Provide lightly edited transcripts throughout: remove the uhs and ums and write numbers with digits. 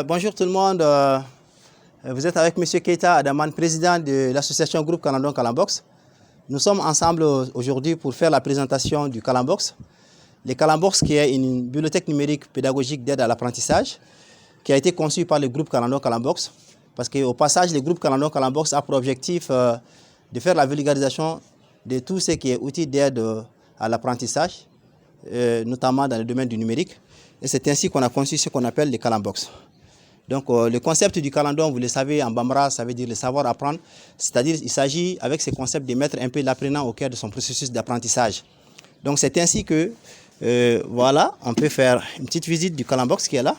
Bonjour tout le monde. Vous êtes avec M. Keita Adaman, président de l'association Groupe Calandon Calambox. Nous sommes ensemble aujourd'hui pour faire la présentation du Calambox. Le Calambox qui est une bibliothèque numérique pédagogique d'aide à l'apprentissage qui a été conçue par le groupe Calandon Calambox. Parce qu'au passage, le groupe Calandon Calambox a pour objectif de faire la vulgarisation de tout ce qui est outil d'aide à l'apprentissage, notamment dans le domaine du numérique. Et c'est ainsi qu'on a conçu ce qu'on appelle le Calambox. Donc le concept du Calandon, vous le savez, en Bambara, ça veut dire le savoir apprendre. C'est-à-dire qu'il s'agit avec ce concept de mettre un peu l'apprenant au cœur de son processus d'apprentissage. Donc c'est ainsi que, voilà, on peut faire une petite visite du Calambox qui est là.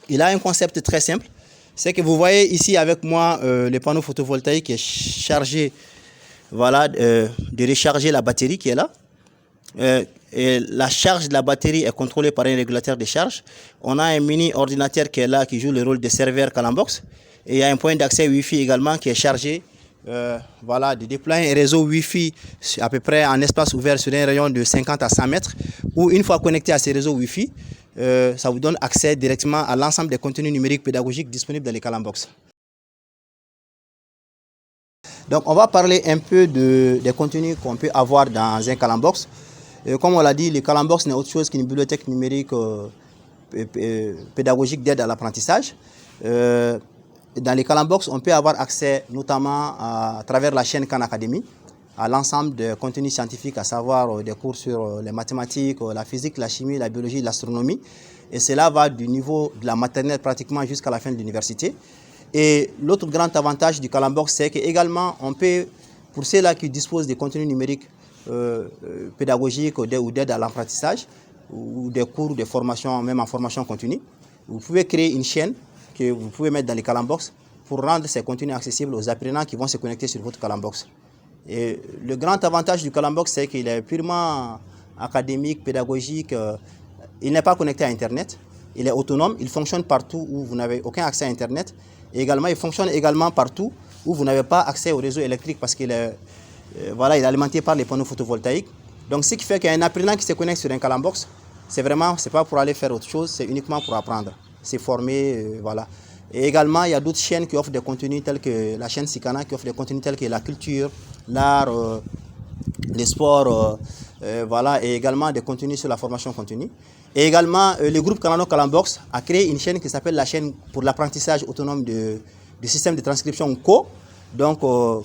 Il a un concept très simple. C'est que vous voyez ici avec moi le panneau photovoltaïque qui est chargé, voilà, de recharger la batterie qui est là. Et la charge de la batterie est contrôlée par un régulateur de charge. On a un mini ordinateur qui est là, qui joue le rôle de serveur Calambox. Et il y a un point d'accès Wi-Fi également qui est chargé voilà, de déployer un réseau Wi-Fi à peu près en espace ouvert sur un rayon de 50 à 100 mètres. Où une fois connecté à ces réseaux Wi-Fi, ça vous donne accès directement à l'ensemble des contenus numériques pédagogiques disponibles dans les Calambox. Donc on va parler un peu des contenus qu'on peut avoir dans un Calambox. Comme on l'a dit, le Calambox n'est autre chose qu'une bibliothèque numérique pédagogique d'aide à l'apprentissage. Dans les Calambox, on peut avoir accès notamment à travers la chaîne Khan Academy à l'ensemble des contenus scientifiques, à savoir des cours sur les mathématiques, la physique, la chimie, la biologie, l'astronomie. Et cela va du niveau de la maternelle pratiquement jusqu'à la fin de l'université. Et l'autre grand avantage du Calambox, c'est qu'également, on peut, pour ceux-là qui disposent des contenus numériques pédagogiques ou d'aide à l'apprentissage, ou des cours de formation, même en formation continue, vous pouvez créer une chaîne que vous pouvez mettre dans les Calambox pour rendre ces contenus accessibles aux apprenants qui vont se connecter sur votre Calambox. Et le grand avantage du Calambox, c'est qu'il est purement académique, pédagogique. Il n'est pas connecté à Internet. Il est autonome. Il fonctionne partout où vous n'avez aucun accès à Internet. Et également, il fonctionne également partout où vous n'avez pas accès au réseau électrique parce qu'il est, voilà, il est alimenté par les panneaux photovoltaïques. Donc, ce qui fait qu'un apprenant qui se connecte sur un Calambox, c'est pas pour aller faire autre chose, c'est uniquement pour apprendre, c'est former, voilà. Et également, il y a d'autres chaînes qui offrent des contenus tels que la chaîne Sikana, qui offre des contenus tels que la culture, l'art, les sports, voilà, et également des contenus sur la formation continue. Et également, le groupe Calandon Calambox a créé une chaîne qui s'appelle la chaîne pour l'apprentissage autonome du système de transcription CO, donc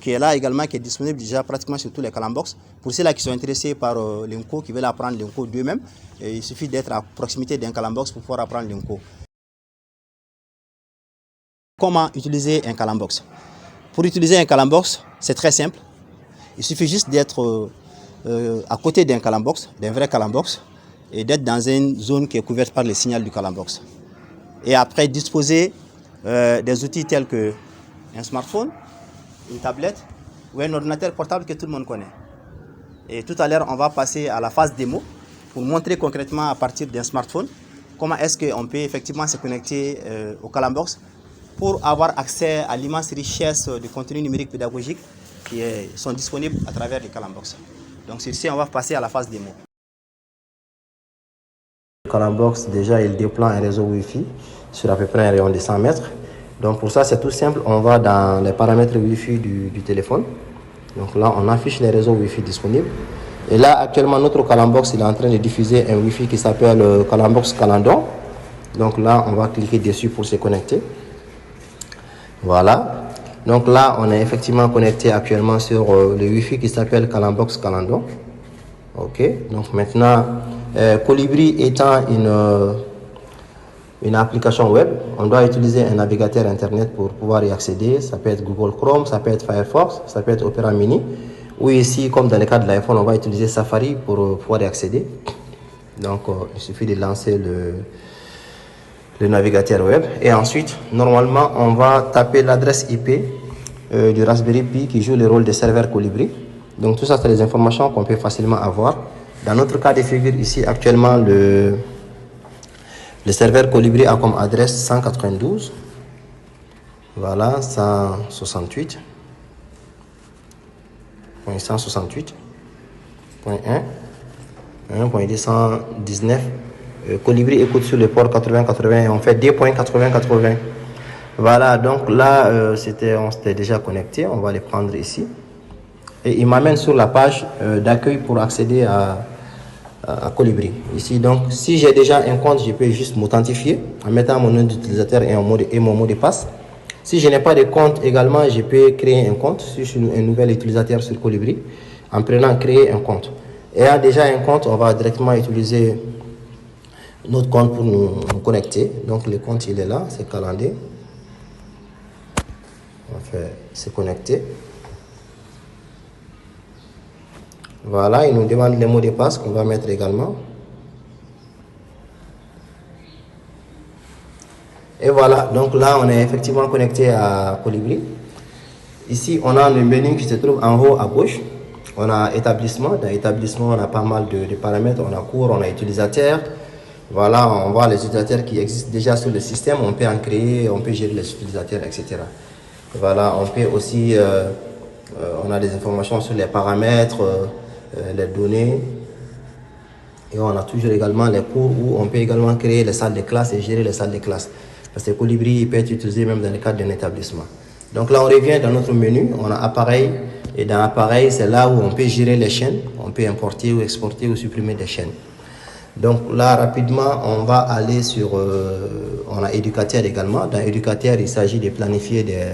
qui est là également, qui est disponible déjà pratiquement sur tous les Calambox. Pour ceux-là qui sont intéressés par l'INCO, qui veulent apprendre l'INCO d'eux-mêmes, il suffit d'être à proximité d'un Calambox pour pouvoir apprendre l'INCO. Comment utiliser un Calambox? Pour utiliser un Calambox, c'est très simple. Il suffit juste d'être à côté d'un Calambox, d'un vrai Calambox, et d'être dans une zone qui est couverte par le signal du Calambox. Et après, disposer des outils tels qu'un smartphone, une tablette ou un ordinateur portable que tout le monde connaît. Et tout à l'heure, on va passer à la phase démo pour montrer concrètement à partir d'un smartphone comment est-ce qu'on peut effectivement se connecter au Calambox pour avoir accès à l'immense richesse de contenus numériques pédagogiques qui sont disponibles à travers les Calambox. Donc sur ce, on va passer à la phase démo. Le Calambox, déjà, il déploie un réseau Wi-Fi sur à peu près un rayon de 100 mètres. Donc pour ça, c'est tout simple. On va dans les paramètres Wi-Fi du téléphone. Donc là, on affiche les réseaux Wi-Fi disponibles. Et là, actuellement, notre Calambox, il est en train de diffuser un Wi-Fi qui s'appelle Calambox Calandon. Donc là, on va cliquer dessus pour se connecter. Voilà. Donc là, on est effectivement connecté actuellement sur le Wi-Fi qui s'appelle Calambox Calandon. Ok. Donc maintenant, Colibri étant une application web, on doit utiliser un navigateur internet pour pouvoir y accéder. Ça peut être Google Chrome, ça peut être Firefox, ça peut être Opera Mini. Ou ici, comme dans le cas de l'iPhone, on va utiliser Safari pour pouvoir y accéder. Donc, il suffit de lancer le navigateur web. Et ensuite, normalement, on va taper l'adresse IP du Raspberry Pi qui joue le rôle de serveur Colibri. Donc, tout ça, c'est des informations qu'on peut facilement avoir. Dans notre cas de figure, ici, actuellement, le serveur Colibri a comme adresse 192. Voilà, 168. 168.1, 1.219 Colibri écoute sur le port 80-80 et on fait 2.80-80. Voilà, donc là, on s'était déjà connecté. On va les prendre ici. Et il m'amène sur la page d'accueil pour accéder à Colibri. Ici, donc, si j'ai déjà un compte, je peux juste m'authentifier en mettant mon nom d'utilisateur et mon mot de passe. Si je n'ai pas de compte également, je peux créer un compte si je suis un nouvel utilisateur sur Colibri en prenant créer un compte. Ayant déjà un compte, on va directement utiliser notre compte pour nous connecter. Donc le compte il est là, c'est Calendé. On fait se connecter. Voilà, il nous demande les mots de passe qu'on va mettre également. Et voilà, donc là on est effectivement connecté à Colibri. Ici on a le menu qui se trouve en haut à gauche. On a établissement. Dans établissement on a pas mal de paramètres. On a cours, on a utilisateur. Voilà, on voit les utilisateurs qui existent déjà sur le système. On peut en créer, on peut gérer les utilisateurs, etc. Voilà, on peut aussi, on a des informations sur les paramètres, les données. Et on a toujours également les cours où on peut également créer les salles de classe et gérer les salles de classe. Parce que Colibri peut être utilisé même dans le cadre d'un établissement. Donc là, on revient dans notre menu. On a appareil. Et dans appareil, c'est là où on peut gérer les chaînes. On peut importer ou exporter ou supprimer des chaînes. Donc là, rapidement, on va aller sur... on a éducateur également. Dans éducateur, il s'agit de planifier des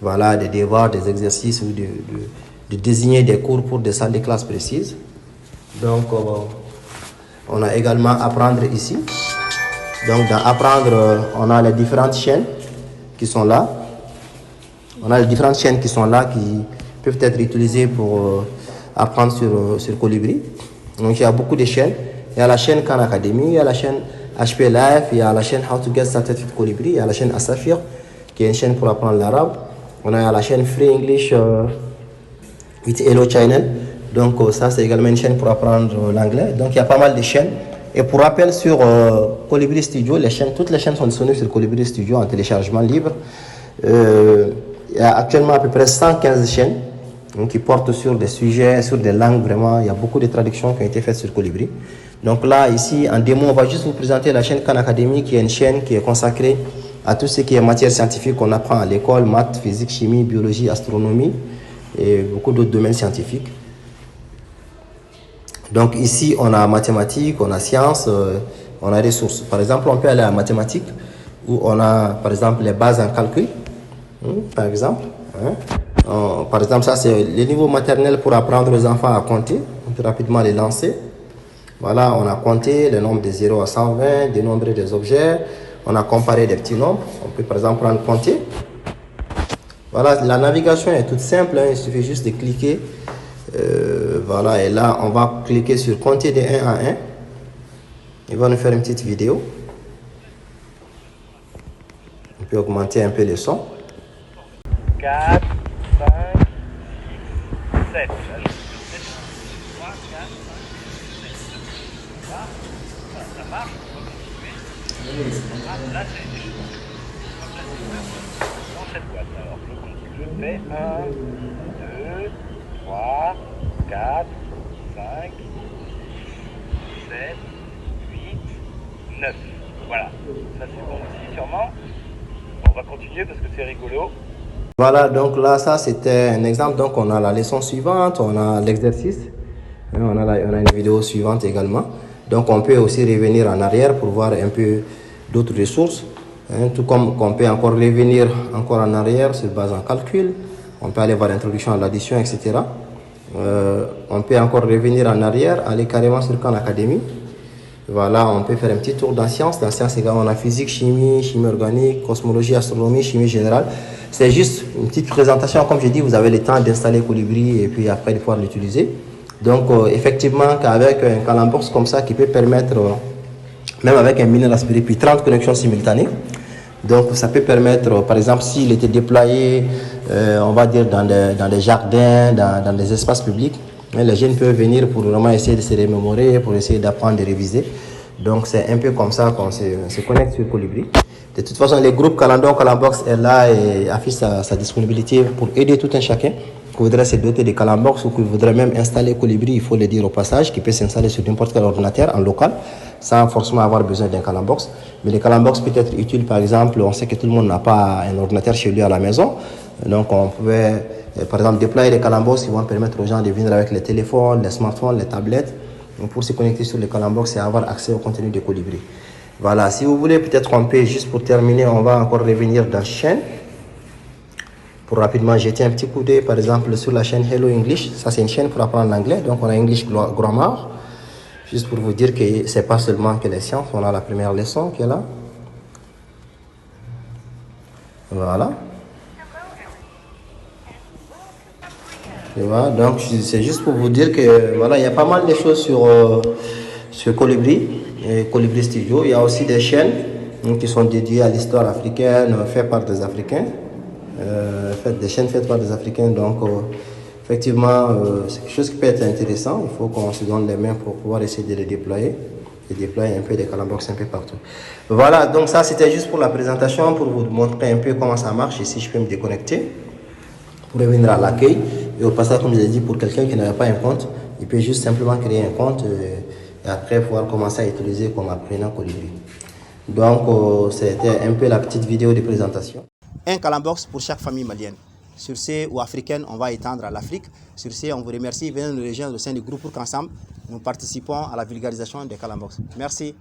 devoirs, des exercices ou de désigner des cours pour des salles de classe précises. Donc, on a également apprendre ici. Donc, dans apprendre, on a les différentes chaînes qui sont là. On a les différentes chaînes qui sont là qui peuvent être utilisées pour apprendre sur Colibri. Donc, il y a beaucoup de chaînes. Il y a la chaîne Khan Academy, il y a la chaîne HP Live, il y a la chaîne How to Get Started with Colibri, il y a la chaîne Asafir, qui est une chaîne pour apprendre l'arabe. On a la chaîne Free English with Hello Channel. Donc ça, c'est également une chaîne pour apprendre l'anglais. Donc il y a pas mal de chaînes. Et pour rappel, sur Colibri Studio, toutes les chaînes sont disponibles sur Colibri Studio en téléchargement libre. Il y a actuellement à peu près 115 chaînes qui portent sur des sujets, sur des langues vraiment. Il y a beaucoup de traductions qui ont été faites sur Colibri. Donc là, ici, en démo, on va juste vous présenter la chaîne Khan Academy, qui est une chaîne qui est consacrée à tout ce qui est matière scientifique qu'on apprend à l'école, maths, physique, chimie, biologie, astronomie et beaucoup d'autres domaines scientifiques. Donc ici, on a mathématiques, on a sciences, on a ressources. Par exemple, on peut aller à mathématiques, où on a, par exemple, les bases en calcul, par exemple. Par exemple, ça, c'est le niveau maternel pour apprendre aux enfants à compter. On peut rapidement les lancer. Voilà, on a compté le nombre de 0 à 120, dénombré des objets. On a comparé des petits nombres. On peut par exemple prendre compter. Voilà, la navigation est toute simple. Il suffit juste de cliquer. Voilà, et là, on va cliquer sur compter de 1 à 1. Il va nous faire une petite vidéo. On peut augmenter un peu le son. 4, 5, 6, 7. Ça marche, on va continuer. Là, c'est des choses. Dans cette boîte, alors, je fais 1, 2, 3, 4, 5, 6, 7, 8, 9. Voilà, ça c'est bon aussi, sûrement. On va continuer parce que c'est rigolo. Voilà, donc là, ça c'était un exemple. Donc on a la leçon suivante, on a l'exercice, on a une vidéo suivante également. Donc on peut aussi revenir en arrière pour voir un peu d'autres ressources. Tout comme on peut encore revenir encore en arrière sur base en calcul. On peut aller voir l'introduction à l'addition, etc. On peut encore revenir en arrière, aller carrément sur Khan Academy. Voilà, on peut faire un petit tour dans sciences. Dans sciences également, on a physique, chimie, chimie organique, cosmologie, astronomie, chimie générale. C'est juste une petite présentation. Comme je dis, vous avez le temps d'installer Colibri et puis après de pouvoir l'utiliser. Donc, effectivement, qu'avec un Calambox comme ça qui peut permettre, même avec un mini Raspberry Pi, 30 connexions simultanées. Donc, ça peut permettre, par exemple, s'il était déployé, on va dire, dans des jardins, dans des espaces publics, les jeunes peuvent venir pour vraiment essayer de se remémorer, pour essayer d'apprendre, de réviser. Donc, c'est un peu comme ça qu'on se connecte sur Colibri. De toute façon, le groupe Calambox est là et affiche sa disponibilité pour aider tout un chacun voudrait se doter de Calambox ou qui voudrait même installer Colibri, il faut le dire au passage, qui peut s'installer sur n'importe quel ordinateur en local, sans forcément avoir besoin d'un Calambox. Mais le Calambox peut être utile, par exemple, on sait que tout le monde n'a pas un ordinateur chez lui à la maison, donc on pouvait, par exemple, déployer les Calambox qui vont permettre aux gens de venir avec les téléphones, les smartphones, les tablettes, pour se connecter sur le Calambox et avoir accès au contenu de Colibri. Voilà, si vous voulez, peut-être on peut, juste pour terminer, on va encore revenir dans chaîne. Pour rapidement jeter un petit coup d'œil, par exemple, sur la chaîne Hello English. Ça, c'est une chaîne pour apprendre l'anglais. Donc, on a English Grammar. Juste pour vous dire que c'est pas seulement que les sciences. On a la première leçon qui est là. Voilà. Et voilà. Donc, c'est juste pour vous dire que voilà, il y a pas mal de choses sur Colibri et Colibri Studio. Il y a aussi des chaînes qui sont dédiées à l'histoire africaine, faites par des Africains. Des chaînes faites par des Africains, donc effectivement c'est quelque chose qui peut être intéressant. Il faut qu'on se donne les mains pour pouvoir essayer de les déployer et déployer un peu des Calambox un peu partout. Voilà, donc ça c'était juste pour la présentation, pour vous montrer un peu comment ça marche. Ici je peux me déconnecter pour revenir à l'accueil, et au passage, comme je l'ai dit, pour quelqu'un qui n'avait pas un compte, il peut juste simplement créer un compte et après pouvoir commencer à utiliser comme apprenant Colibri. Donc c'était un peu la petite vidéo de présentation. Un Calambox pour chaque famille malienne. Sur ce, ou africaine, on va étendre à l'Afrique. Sur ce, on vous remercie. Venez nous rejoindre au sein du groupe pour qu'ensemble, nous participons à la vulgarisation des Calambox. Merci.